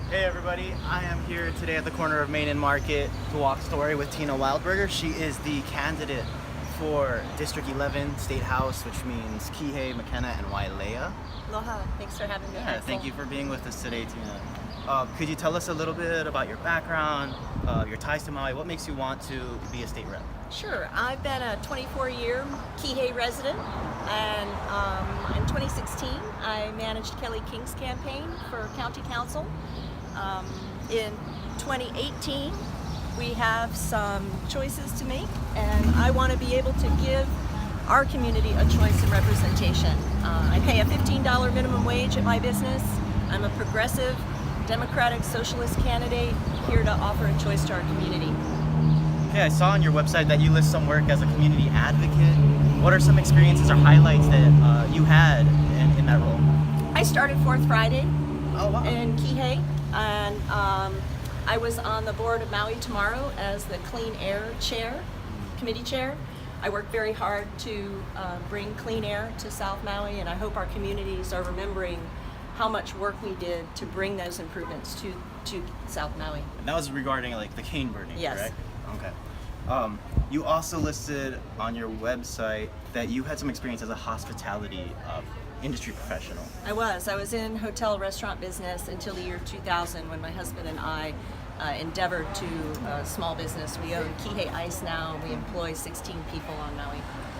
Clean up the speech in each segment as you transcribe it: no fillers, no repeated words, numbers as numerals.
Hey everybody, I am here today at the corner of Main and Market to walk story with Tina Wildberger. She is the candidate for District 11 State House, which means Kihei, McKenna, and Wailea. Aloha, thanks for having me. Yeah, thank you for being with us today, Tina. Could you tell us a little bit about your background, your ties to Maui? What makes you want to be a state rep? Sure, I've been a 24-year Kihei resident, and in 2016 I managed Kelly King's campaign for county council. In 2018 we have some choices to make, and I want to be able to give our community a choice in representation. I pay a $15 minimum wage at my business. I'm a progressive Democratic Socialist candidate here to offer a choice to our community. Okay, I saw on your website that you list some work as a community advocate. What are some experiences or highlights that you had in that role? I started Fourth Friday Oh, wow. in Kihei, and I was on the board of Maui Tomorrow as the Clean Air Chair, committee chair. I worked very hard to bring clean air to South Maui, and I hope our communities are remembering how much work we did to bring those improvements to South Maui. And that was regarding like the cane burning, Yes. correct? Okay. You also listed on your website that you had some experience as a hospitality industry professional. I was in hotel restaurant business until the year 2000, when my husband and I endeavored to small business. We own Kihei Ice now. We employ 16 people on Maui.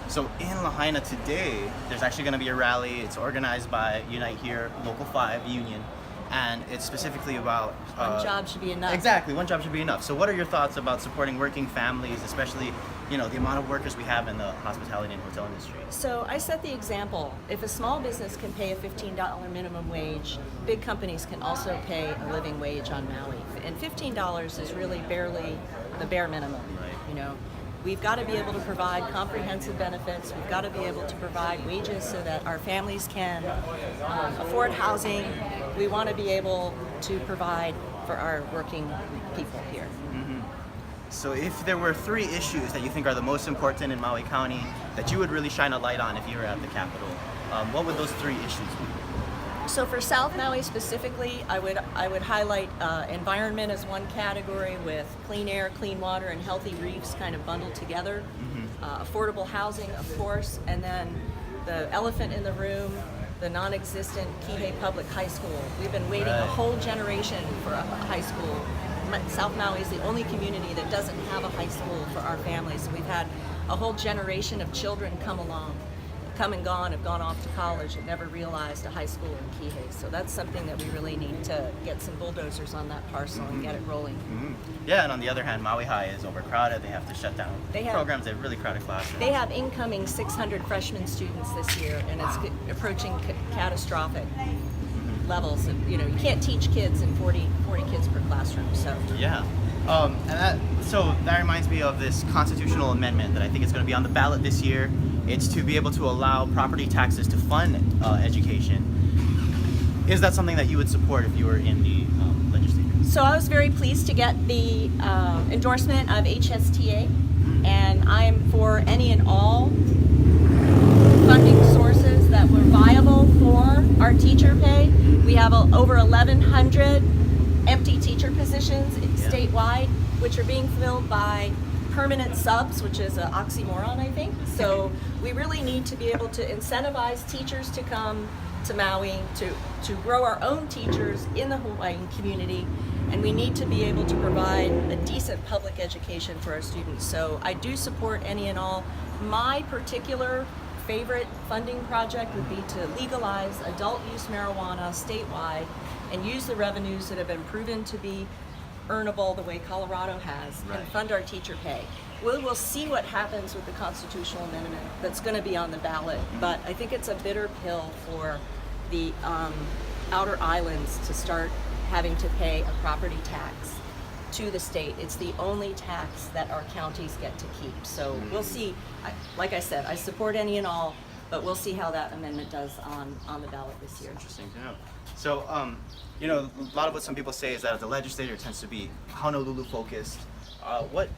So in Lahaina today, there's actually going to be a rally. It's organized by Unite Here, Local 5 Union, and it's specifically about... One job should be enough. Exactly, one job should be enough. So what are your thoughts about supporting working families, especially, the amount of workers we have in the hospitality and hotel industry? So I set the example. If a small business can pay a $15 minimum wage, big companies can also pay a living wage on Maui. And $15 is really barely the bare minimum. Right. We've got to be able to provide comprehensive benefits. We've got to be able to provide wages so that our families can afford housing. We want to be able to provide for our working people here. Mm-hmm. So if there were 3 issues that you think are the most important in Maui County that you would really shine a light on if you were at the Capitol, what would those 3 issues be? So for South Maui specifically, I would highlight environment as one category, with clean air, clean water, and healthy reefs kind of bundled together. Mm-hmm. Affordable housing, of course, and then the elephant in the room, the non-existent Kihei Public High School. We've been waiting a whole generation for a high school. South Maui is the only community that doesn't have a high school for our families. We've had a whole generation of children come and gone, have gone off to college, and never realized a high school in Kihei. So that's something that we really need to get some bulldozers on that parcel and get it rolling. Mm-hmm. Yeah, and on the other hand, Maui High is overcrowded. They have to shut down programs. They have really crowded classrooms. They have incoming 600 freshman students this year, and it's approaching catastrophic levels. You can't teach kids in 40 kids per classroom. So yeah. So that reminds me of this constitutional amendment that I think is going to be on the ballot this year. It's to be able to allow property taxes to fund education. Is that something that you would support if you were in the legislature? So I was very pleased to get the endorsement of HSTA, and I'm for any and all funding sources that were viable for our teacher pay. We have over 1,100 empty teacher positions statewide, which are being filled by permanent subs, which is an oxymoron, I think. So we really need to be able to incentivize teachers to come to Maui, to grow our own teachers in the Hawaiian community, and we need to be able to provide a decent public education for our students. So I do support any and all. My particular favorite funding project would be to legalize adult use marijuana statewide and use the revenues that have been proven to be earnable the way Colorado has, and fund our teacher pay. We'll see what happens with the constitutional amendment that's going to be on the ballot, but I think it's a bitter pill for the outer islands to start having to pay a property tax to the state. It's the only tax that our counties get to keep. So we'll see. Like I said, I support any and all, but we'll see how that amendment does on the ballot this year. Interesting to know. So, a lot of what some people say is that the legislature tends to be Honolulu focused. What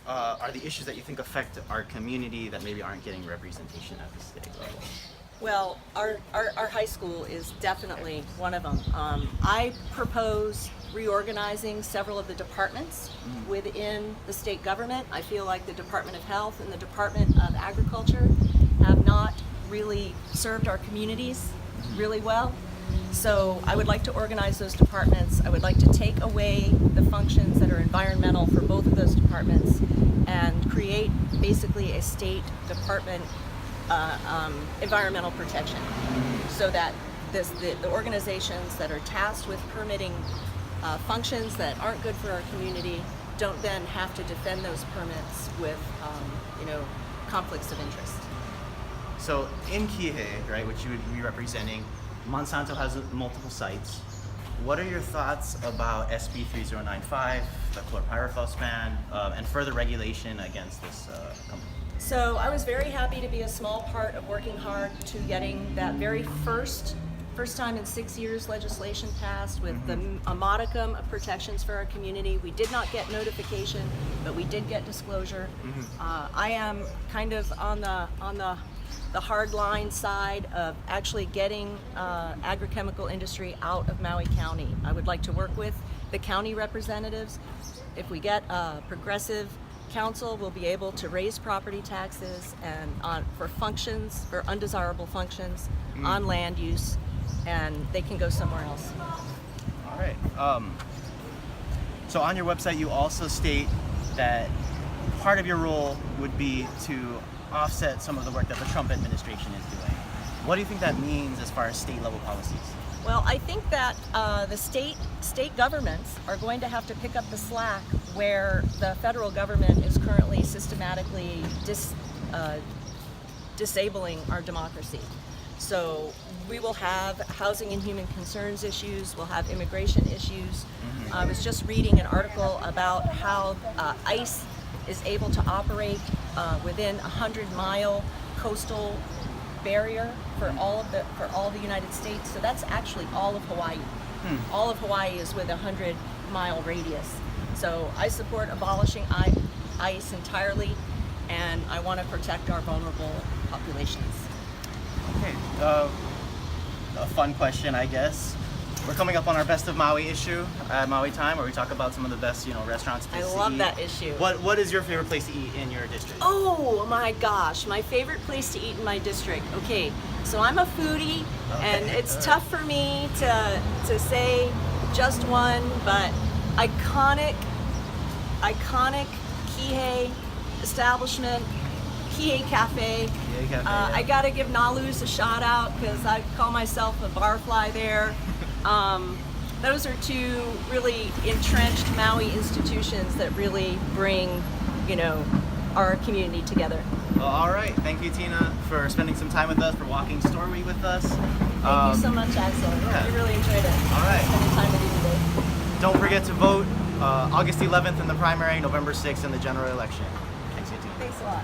are the issues that you think affect our community that maybe aren't getting representation at the state level? Well, our high school is definitely one of them. I propose reorganizing several of the departments within the state government. I feel like the Department of Health and the Department of Agriculture have not really served our communities really well. So I would like to organize those departments. I would like to take away the functions that are environmental for both of those departments and create basically a state department environmental protection, so that the organizations that are tasked with permitting functions that aren't good for our community don't then have to defend those permits with conflicts of interest. So in Kihei, right, which you would be representing, Monsanto has multiple sites. What are your thoughts about SB 3095, the chlorpyrifos ban, and further regulation against this company? So I was very happy to be a small part of working hard to getting that very first time in 6 years legislation passed with a modicum of protections for our community. We did not get notification, but we did get disclosure. I am kind of on the hard line side of actually getting agrochemical industry out of Maui County. I would like to work with the county representatives. If we get a progressive council, we'll be able to raise property taxes and for undesirable functions on land use, and they can go somewhere else. All right. So on your website, you also state that part of your role would be to offset some of the work that the Trump administration is doing. What do you think that means as far as state level policies? Well, I think that the state governments are going to have to pick up the slack where the federal government is currently systematically disabling our democracy. So we will have housing and human concerns issues, we'll have immigration issues. I was just reading an article about how ICE is able to operate within a 100-mile coastal barrier for all the United States. So that's actually all of Hawaii. All of Hawaii is with a 100-mile radius. So I support abolishing ICE entirely, and I want to protect our vulnerable populations. Okay, a fun question, I guess. We're coming up on our Best of Maui issue at Maui Time, where we talk about some of the best, restaurants. I love that issue. What is your favorite place to eat in your district? Oh my gosh, my favorite place to eat in my district. Okay, so I'm a foodie, and it's tough for me to say just one, but iconic Kihei establishment, Kihei Cafe. I gotta give Nalu's a shout out because I call myself a barfly there. Those are two really entrenched Maui institutions that really bring, our community together. Well, all right. Thank you, Tina, for spending some time with us, for walking Store Week with us. Thank you so much, Axel. Yeah. I really enjoyed it. All right. Spending time with you today. Don't forget to vote August 11th in the primary, November 6th in the general election. Thanks, Tina. Thanks a lot.